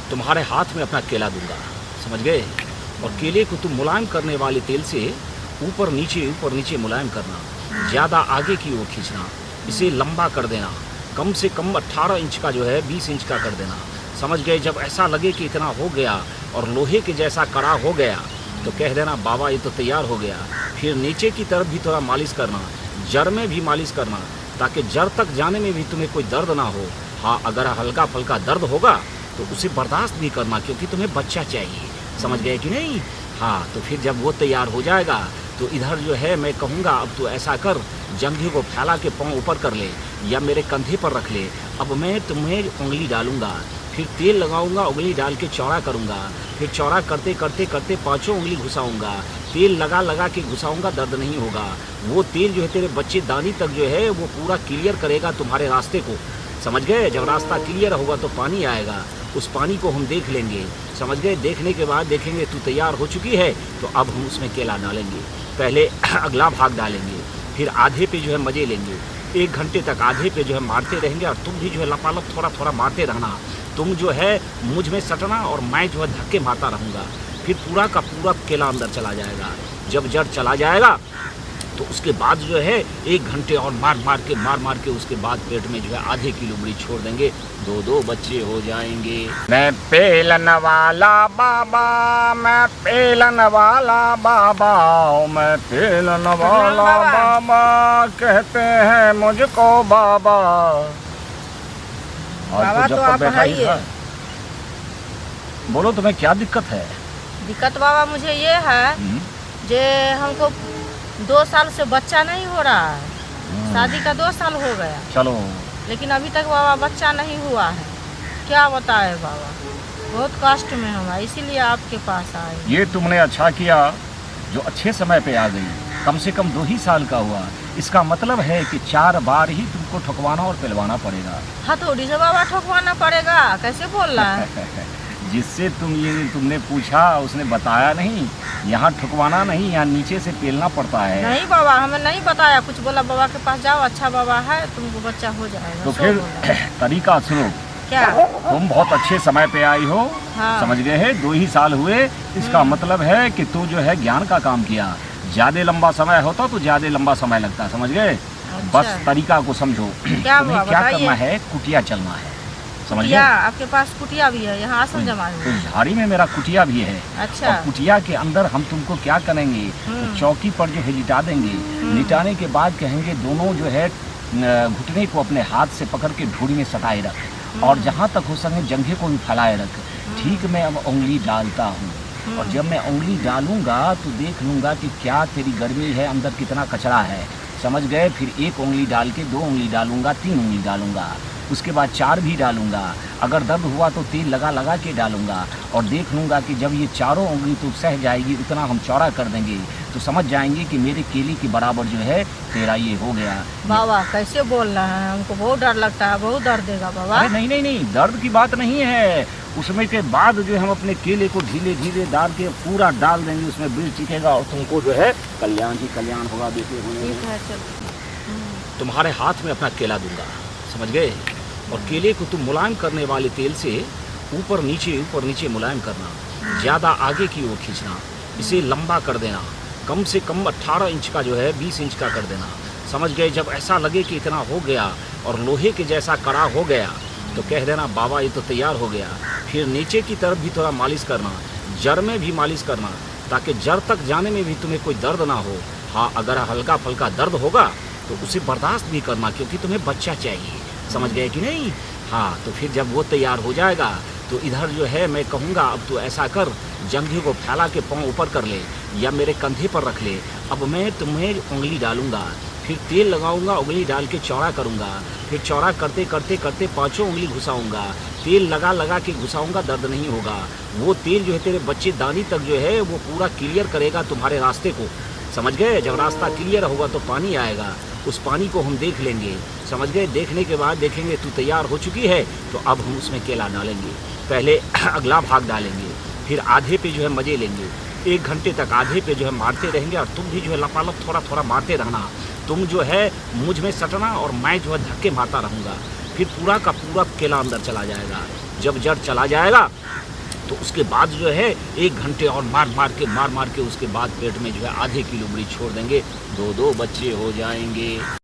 तुम्हारे हाथ में अपना केला दूंगा, समझ गए। और केले को तुम मुलायम करने वाले तेल से ऊपर नीचे मुलायम करना, ज़्यादा आगे की ओर खींचना, इसे लंबा कर देना, कम से कम 18 इंच का जो है 20 इंच का कर देना, समझ गए। जब ऐसा लगे कि इतना हो गया और लोहे के जैसा कड़ा हो गया तो कह देना बाबा ये तो तैयार हो गया। फिर नीचे की तरफ भी थोड़ा मालिश करना, जड़ में भी मालिश करना, ताकि जड़ तक जाने में भी तुम्हें कोई दर्द ना हो। हाँ, अगर हल्का फुल्का दर्द होगा तो उसे बर्दाश्त भी करना, क्योंकि तुम्हें बच्चा चाहिए, समझ गए कि नहीं। हाँ, तो फिर जब वो तैयार हो जाएगा तो इधर जो है मैं कहूँगा अब तू ऐसा कर, जंघे को फैला के पाँव ऊपर कर ले या मेरे कंधे पर रख ले। अब मैं तुम्हें उंगली डालूंगा, फिर तेल लगाऊंगा, उंगली डाल के चौड़ा करूंगा, फिर चौड़ा करते करते करते पांचों उंगली घुसाऊंगा, तेल लगा लगा के घुसाऊंगा, दर्द नहीं होगा। वो तेल जो है तेरे बच्चे दानी तक जो है वो पूरा क्लियर करेगा तुम्हारे रास्ते को, समझ गए। जब रास्ता क्लियर होगा तो पानी आएगा, उस पानी को हम देख लेंगे, समझ गए। देखने के बाद देखेंगे तू तैयार हो चुकी है तो अब हम उसमें केला डालेंगे। पहले अगला भाग डालेंगे, फिर आधे पे जो है मज़े लेंगे। 1 घंटे तक आधे पे जो है मारते रहेंगे और तुम भी जो है लपालप थोड़ा थोड़ा मारते रहना। तुम जो है मुझ में सटना और मैं जो है धक्के मारता रहूँगा। फिर पूरा का पूरा केला अंदर चला जाएगा। जब जड़ चला जाएगा तो उसके बाद जो है 1 घंटे और मार मार के उसके बाद पेट में जो है आधे किलो बड़ी छोड़ देंगे, 2 बच्चे हो जाएंगे। मैं पेलन वाला बाबा, मैं पेलन वाला बाबा, मैं पेलन वाला बाबा, कहते हैं मुझको बाबा। बाबा तो आप है ही है। बोलो तुम्हें क्या दिक्कत है? दिक्कत बाबा मुझे ये है जे हमको 2 साल से बच्चा नहीं हो रहा है। शादी का 2 साल हो गया, चलो, लेकिन अभी तक बाबा बच्चा नहीं हुआ है। क्या बताए बाबा, बहुत कष्ट में हम, इसीलिए आपके पास आए। ये तुमने अच्छा किया जो अच्छे समय पे आ गई। कम से कम 2 ही साल का हुआ, इसका मतलब है कि 4 बार ही तुमको ठुकवाना और पिलवाना पड़ेगा। हथौड़ी से बाबा ठोकवाना पड़ेगा? कैसे बोल रहा है? जिससे तुमने पूछा उसने बताया नहीं, यहाँ ठुकवाना नहीं, यहाँ नीचे से पेलना पड़ता है। नहीं बाबा, हमें नहीं बताया कुछ, बोला बाबा के पास जाओ, अच्छा बाबा है, तुमको बच्चा हो जाएगा। तो फिर तरीका सुनो। क्या? तुम बहुत अच्छे समय पे आई हो, हाँ। समझ गए है। 2 ही साल हुए, इसका मतलब है कि तू जो है ज्ञान का काम किया। ज्यादा लंबा समय होता तो ज्यादा लंबा समय लगता, समझ गए। अच्छा। बस तरीका को समझो। क्या तुम्हें क्या करना है, कुटिया चलना है, समझ गए। आपके पास कुटिया भी है? यहाँ आसन जमा है। तो झाड़ी में मेरा कुटिया भी है। अच्छा। और कुटिया के अंदर हम तुमको क्या करेंगे, तो चौकी पर जो है लिटा देंगे। लिटाने के बाद कहेंगे दोनों जो है घुटने को अपने हाथ से पकड़ के ढूंढी में सटाए रख, और जहाँ तक हो सके जंघे को भी फैलाए रख। ठीक, मैं अब उंगली डालता हूँ, और जब मैं उंगली डालूंगा तो देख लूँगा कि क्या तेरी गर्मी है, अंदर कितना कचरा है, समझ गए। फिर 1 उंगली डाल के 2 उंगली डालूंगा, 3 उंगली डालूंगा, उसके बाद 4 भी डालूंगा। अगर दर्द हुआ तो तेल लगा लगा के डालूंगा, और देख लूँगा कि जब ये 4 उंगली तो सह जाएगी, उतना हम चौड़ा कर देंगे, तो समझ जाएंगे कि मेरे केले के बराबर जो है तेरा ये हो गया। बाबा कैसे बोल रहा है, हमको बहुत डर लगता है, बहुत दर्द देगा बाबा। अरे नहीं, दर्द की बात नहीं है। उसमें के बाद जो हम अपने केले को धीरे धीरे डाल के पूरा डाल देंगे, उसमें बीज टिकेगा और तुमको जो है कल्याण ही कल्याण होगा बेटे होने। ठीक है, चल। तुम्हारे हाथ में अपना केला दूंगा, समझ गए। और केले को तुम मुलायम करने वाले तेल से ऊपर नीचे मुलायम करना, ज़्यादा आगे की ओर खींचना, इसे लंबा कर देना, कम से कम 18 इंच का जो है 20 इंच का कर देना, समझ गए। जब ऐसा लगे कि इतना हो गया और लोहे के जैसा कड़ा हो गया तो कह देना बाबा ये तो तैयार हो गया। फिर नीचे की तरफ भी थोड़ा मालिश करना, जड़ में भी मालिश करना, ताकि जड़ तक जाने में भी तुम्हें कोई दर्द ना हो। हाँ, अगर हल्का फुल्का दर्द होगा तो उसे बर्दाश्त भी करना, क्योंकि तुम्हें बच्चा चाहिए, समझ गए कि नहीं। हाँ, तो फिर जब वो तैयार हो जाएगा तो इधर जो है मैं कहूँगा अब तू ऐसा कर, जंघे को फैला के पाँव ऊपर कर ले या मेरे कंधे पर रख ले। अब मैं तुम्हें उंगली डालूंगा, फिर तेल लगाऊंगा, उंगली डाल के चौड़ा करूंगा, फिर चौड़ा करते करते करते पांचों उंगली घुसाऊंगा, तेल लगा लगा के घुसाऊंगा, दर्द नहीं होगा। वो तेल जो है तेरे बच्चे दानी तक जो है वो पूरा क्लियर करेगा तुम्हारे रास्ते को, समझ गए। जब रास्ता क्लियर होगा तो पानी आएगा, उस पानी को हम देख लेंगे, समझ गए। देखने के बाद देखेंगे तू तैयार हो चुकी है तो अब हम उसमें केला डालेंगे। पहले अगला भाग डालेंगे, फिर आधे पे जो है मज़े लेंगे। 1 घंटे तक आधे पे जो है मारते रहेंगे, और तुम भी जो है लपालप थोड़ा थोड़ा मारते रहना। तुम जो है मुझ में सटना और मैं जो है धक्के मारता रहूँगा। फिर पूरा का पूरा केला अंदर चला जाएगा। जब जड़ चला जाएगा तो उसके बाद जो है 1 घंटे और मार मार के उसके बाद पेट में जो है आधे किलो बड़ी छोड़ देंगे, 2 बच्चे हो जाएंगे।